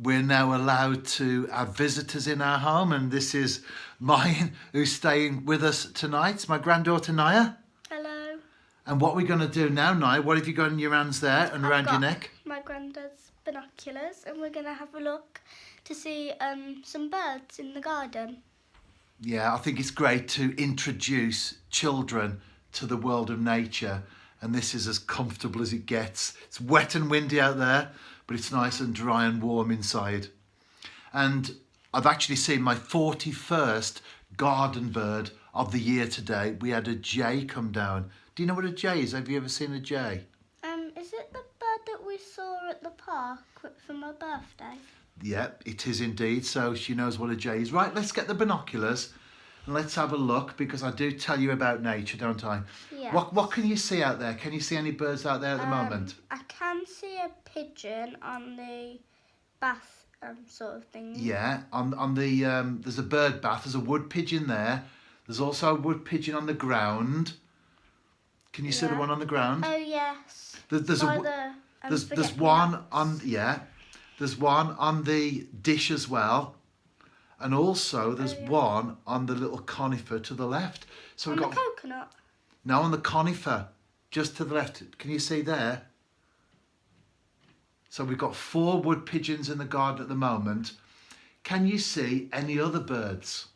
we're now allowed to have visitors in our home, and this is mine who's staying with us tonight. It's my granddaughter Nyah. Hello. And what we're going to do now, Nyah, what have you got in your hands there and around your neck? My granddad's binoculars, and we're going to have a look to see some birds in the garden. Yeah, I think it's great to introduce children to the world of nature, and this is as comfortable as it gets. It's wet and windy out there, but it's nice and dry and warm inside. And I've actually seen my 41st garden bird of the year today. We had a jay come down. Do you know what a jay is? Have you ever seen a jay? Is it the bird that we saw at the park for my birthday? Yeah, it is indeed. So she knows what a jay is. Right, let's get the binoculars and let's have a look, because I do tell you about nature, don't I? Yeah. What can you see out there? Can you see any birds out there at the moment? I can see a pigeon on the bath sort of thing. Yeah, on the there's a bird bath. There's a wood pigeon there. There's also a wood pigeon on the ground. Can you see the one on the ground? Oh yes. There's one on There's one on the dish as well, and also there's one on the little conifer to the left. So we've got the coconut. No, on the conifer, just to the left. Can you see there? So we've got 4 wood pigeons in the garden at the moment. Can you see any other birds?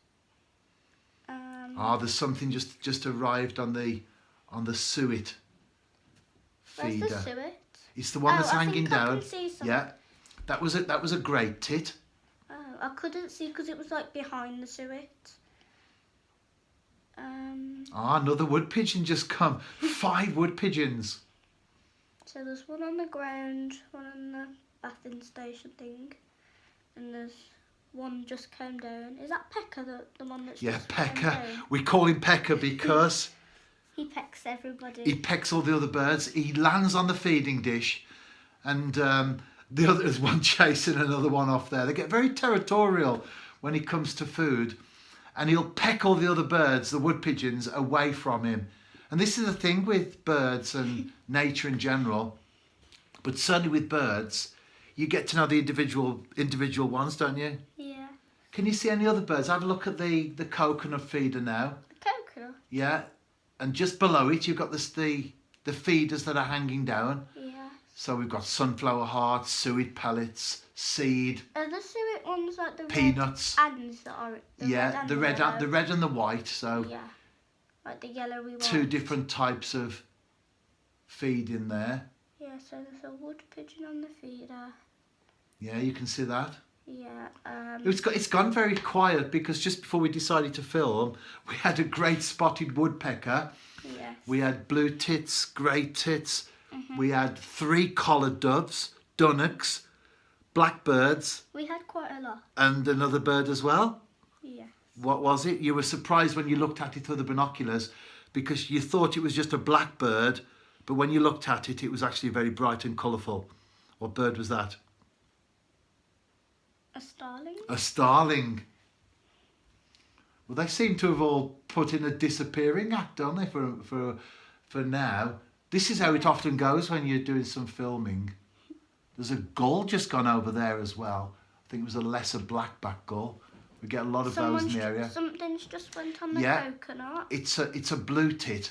There's something just arrived on the suet feeder. Where's the suet? It's the one that's hanging down. I can see some. Yeah, that was a great tit. Oh, I couldn't see because it was like behind the suet. Another wood pigeon just come. 5 wood pigeons. So there's one on the ground, one on the bathing station thing, and there's one just came down. Is that Pecker, the one that's just Pecker. came down? We call him Pecker because he pecks everybody. He pecks all the other birds. He lands on the feeding dish, and the other is one chasing another one off there. They get very territorial when it comes to food, and he'll peck all the other birds, the wood pigeons, away from him. And this is the thing with birds and nature in general, but certainly with birds, you get to know the individual ones, don't you? Yeah. Can you see any other birds? Have a look at the coconut feeder now. The coconut? Yeah. And just below it, you've got the feeders that are hanging down. Yeah. So we've got sunflower hearts, suet pellets, seed. Are the suet ones like the peanuts? Red and that are The red and the white. So yeah, like the yellowy one. 2 different types of feed in there. Yeah. So there's a wood pigeon on the feeder. Yeah, you can see that. Yeah. It's gone very quiet because just before we decided to film, we had a great spotted woodpecker. Yes. We had blue tits, grey tits. We had 3 collared doves, dunnocks, blackbirds. We had quite a lot. And another bird as well. Yeah. What was it? You were surprised when you looked at it through the binoculars because you thought it was just a blackbird, but when you looked at it, it was actually very bright and colourful. What bird was that? A starling? A starling. Well, they seem to have all put in a disappearing act, don't they, for now. This is how it often goes when you're doing some filming. There's a gull just gone over there as well. I think it was a lesser blackback gull. We get a lot of those in the area. Something's just went on the coconut. It's a blue tit.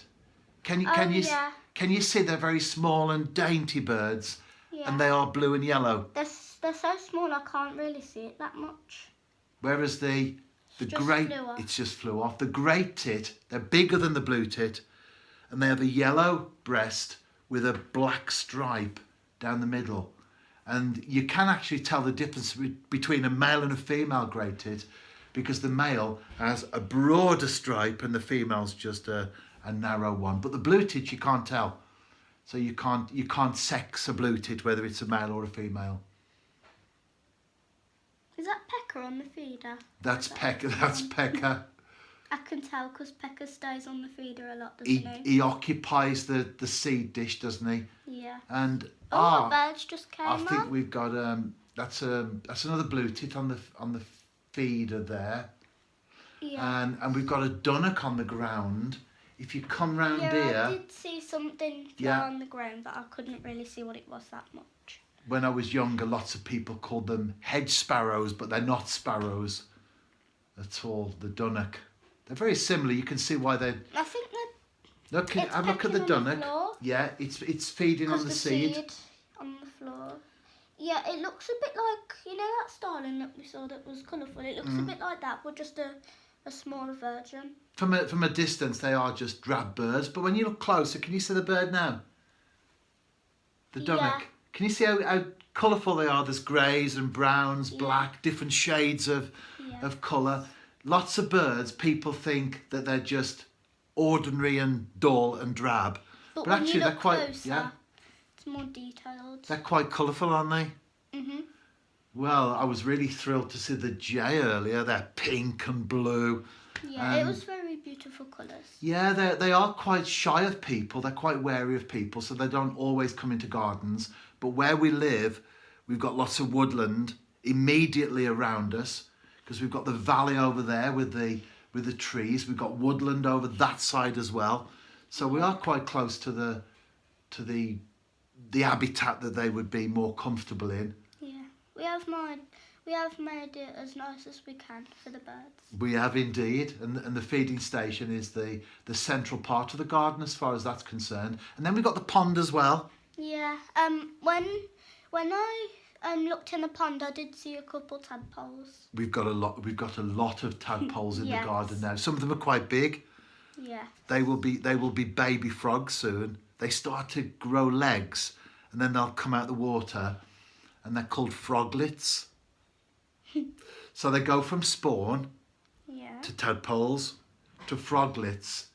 Can you see they're very small and dainty birds? Yeah. And they are blue and yellow. They're so small I can't really see it that much. Whereas the great, it's just flew off. The great tit, they're bigger than the blue tit, and they have a yellow breast with a black stripe down the middle. And you can actually tell the difference between a male and a female great tit, because the male has a broader stripe and the female's just a narrow one. But the blue tit you can't tell. So you can't sex a blue tit, whether it's a male or a female. Is that Pecker on the feeder? That's Pecker. That's Pecker. I can tell because Pecker stays on the feeder a lot, doesn't he? He occupies the seed dish, doesn't he? Yeah. And birds just came I think we've got that's another blue tit on the feeder there. Yeah. And we've got a dunnock on the ground. If you come round here, I did see something fly on the ground, but I couldn't really see what it was that much. when I was younger, lots of people called them hedge sparrows, but they're not sparrows at all. The dunnock. They're very similar. You can see why they're... I think that Look, it's have a look at the pecking on the dunnock. floor. Yeah, it's feeding on the seed. On the floor. Yeah, it looks a bit like, you know that starling that we saw that was colourful? It looks a bit like that, but just a smaller version. From a distance, they are just drab birds. But when you look closer, can you see the bird now? The dunnock. Yeah. Can you see how colourful they are? There's greys and browns, black, different shades of colour. Lots of birds, people think that they're just ordinary and dull and drab. But But actually, when you look they're quite... closer, Yeah. it's more detailed. They're quite colourful, aren't they? Mhm. Well, I was really thrilled to see the jay earlier. They're pink and blue. Yeah, it was very beautiful colours. Yeah, they are quite shy of people. They're quite wary of people, so they don't always come into gardens. But where we live, we've got lots of woodland immediately around us, because we've got the valley over there with the trees. We've got woodland over that side as well. So we are quite close to the habitat that they would be more comfortable in. Yeah, we have made it as nice as we can for the birds. We have indeed, and the feeding station is the central part of the garden as far as that's concerned. And then we've got the pond as well. Yeah. When I looked in the pond, I did see a couple tadpoles. We've got a lot of tadpoles in Yes. the garden now. Some of them are quite big. Yeah. They will be baby frogs soon. They start to grow legs, and then they'll come out the water, and they're called froglets. So they go from spawn to tadpoles to froglets,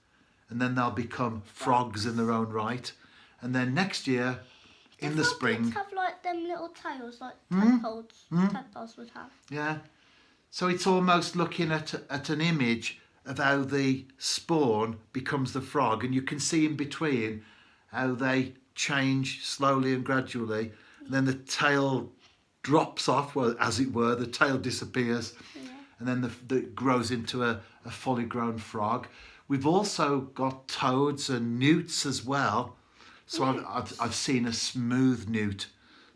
and then they'll become frogs in their own right. And then next year, in the spring, have like them little tails like tadpoles would have. yeah. So it's almost looking at an image of how the spawn becomes the frog, and you can see in between how they change slowly and gradually, and then the tail drops off, well, as it were, the tail disappears, and then it grows into a fully grown frog. We've also got toads and newts as well. So I've seen a smooth newt.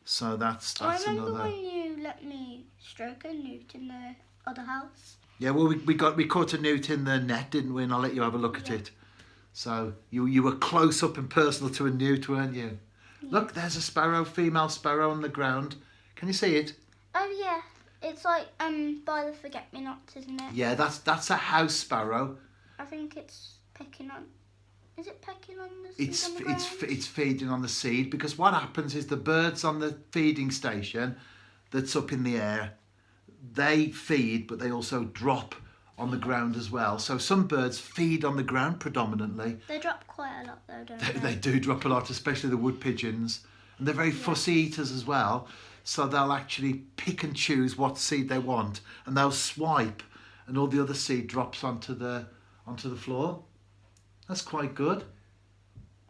So that's I remember another. when you let me stroke a newt in the other house. Yeah, well, we caught a newt in the net, didn't we? And I'll let you have a look at it. So you were close up and personal to a newt, weren't you? Yeah. Look, there's a sparrow, female sparrow on the ground. Can you see it? Oh yeah, it's like by the forget-me-nots, isn't it? Yeah, that's a house sparrow. I think it's pecking on. Is it pecking on the seed on the ground? It's feeding on the seed, because what happens is the birds on the feeding station that's up in the air, they feed, but they also drop on the ground as well. So some birds feed on the ground predominantly. They drop quite a lot though, don't they? They do drop a lot, especially the wood pigeons. And they're very fussy eaters as well. So they'll actually pick and choose what seed they want, and they'll swipe, and all the other seed drops onto the floor. That's quite good.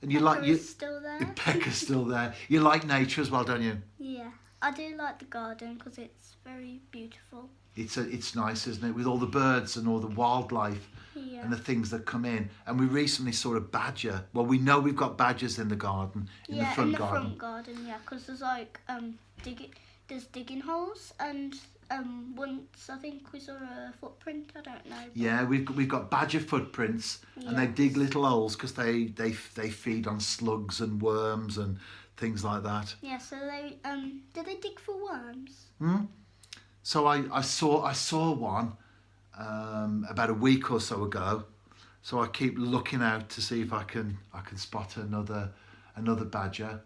And Still there? Pecker's still there. You like nature as well, don't you? Yeah, I do like the garden because it's very beautiful. It's nice, isn't it? With all the birds and all the wildlife and the things that come in. And we recently saw a badger. Well, we know we've got badgers in the garden, in the front garden. Front garden, yeah, because there's like digging holes, and once I think we saw a footprint. I don't know. Yeah, we've got badger footprints, and they dig little holes because they feed on slugs and worms and things like that. Yeah, so they do they dig for worms? So I saw one about a week or so ago. So I keep looking out to see if I can spot another badger.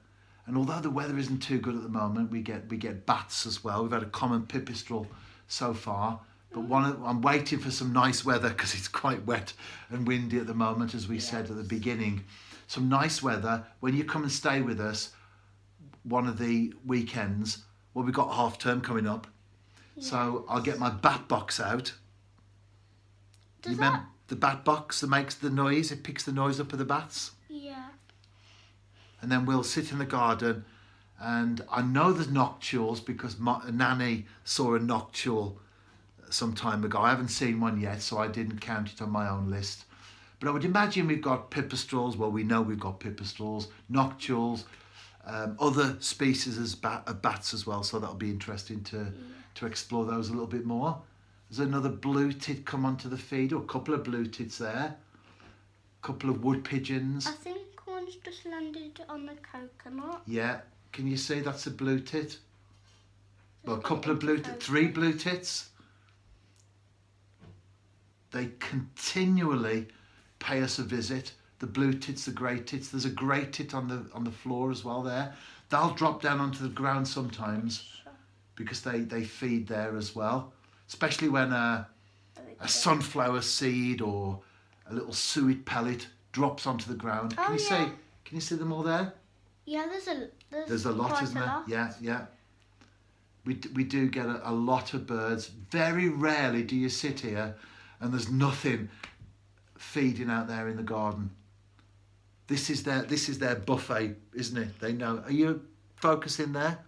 And although the weather isn't too good at the moment, we get bats as well. We've had a common pipistrel so far, but I'm waiting for some nice weather because it's quite wet and windy at the moment, as we said at the beginning. Some nice weather when you come and stay with us one of the weekends. Well, we've got half term coming up, so I'll get my bat box out. You remember the bat box that makes the noise? It picks the noise up of the bats. Yeah. And then we'll sit in the garden, and I know there's noctules because Nanny saw a noctule some time ago. I haven't seen one yet, so I didn't count it on my own list. But I would imagine we've got pipistrels. Well, we know we've got pipistrels, noctules, other species of bats as well, so that'll be interesting to explore those a little bit more. There's another blue tit come onto the feed, or a couple of blue tits there. A couple of wood pigeons. I think one's just landed on the coconut. Yeah, can you see that's a blue tit? Well, a couple of three blue tits. They continually pay us a visit. The blue tits, the grey tits. There's a grey tit on the floor as well there. They'll drop down onto the ground sometimes because they feed there as well. Especially when a sunflower seed or a little suet pellet drops onto the ground. Can you see them all there? Yeah, there's a lot, isn't there? Yeah. We do get a lot of birds. Very rarely do you sit here and there's nothing feeding out there in the garden. This is their buffet, isn't it? They know. Are you focusing there?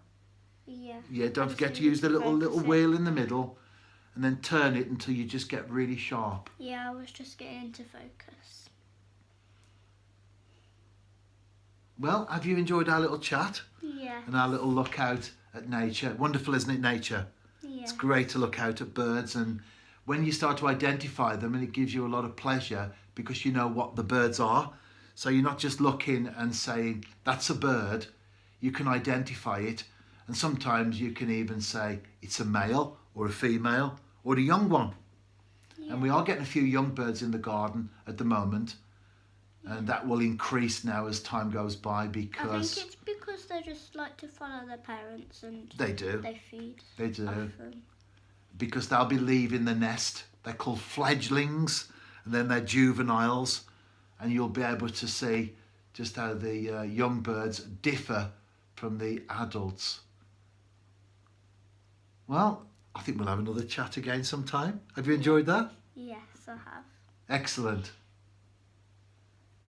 Yeah. Yeah, don't forget to use the little wheel in the middle and then turn it until you just get really sharp. Yeah, I was just getting into focus. Well, have you enjoyed our little chat? Yeah. And our little look out at nature? Wonderful, isn't it, nature? Yeah. It's great to look out at birds, and when you start to identify them, and it gives you a lot of pleasure because you know what the birds are. So you're not just looking and saying, that's a bird. You can identify it, and sometimes you can even say it's a male or a female or a young one. Yeah. And we are getting a few young birds in the garden at the moment. And that will increase now as time goes by because... I think it's because they just like to follow their parents and... They do. They feed. They do. Often. Because they'll be leaving the nest. They're called fledglings and then they're juveniles. And you'll be able to see just how the young birds differ from the adults. Well, I think we'll have another chat again sometime. Have you enjoyed that? Yes, I have. Excellent.